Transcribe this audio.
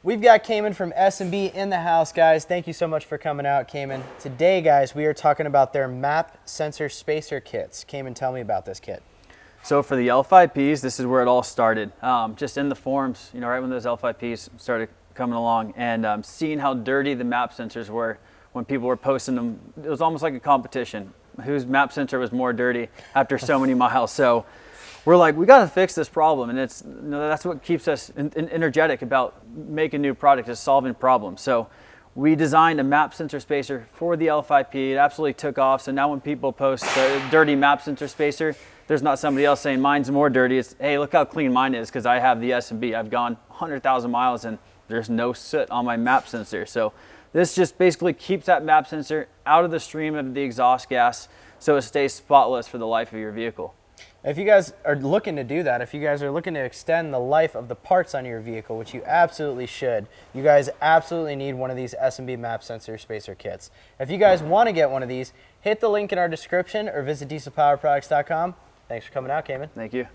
We've got Cayman from S&B in the house, guys. Thank you so much for coming out, Cayman. Today, guys, we are talking about their map sensor spacer kits. Cayman, tell me about this kit. So for the L5Ps, this is where it all started. Just in the forums, you know, right when those L5Ps started coming along, and seeing how dirty the map sensors were when people were posting them. It was almost like a competition. Whose map sensor was more dirty after so many miles. So we're like, we got to fix this problem, and it's, you know, that's what keeps us energetic about making new products, is solving problems. So we designed a map sensor spacer for the L5P. It absolutely took off. So now when people post the dirty map sensor spacer, there's not somebody else saying mine's more dirty. It's, hey, look how clean mine is, because I have the S&B. I've gone 100,000 miles and there's no soot on my map sensor. So this just basically keeps that map sensor out of the stream of the exhaust gas, so it stays spotless for the life of your vehicle. If you guys are looking to do that, if you guys are looking to extend the life of the parts on your vehicle, which you absolutely should, you guys absolutely need one of these S&B map sensor spacer kits. If you guys want to get one of these, hit the link in our description or visit dieselpowerproducts.com. Thanks for coming out, Cayman. Thank you.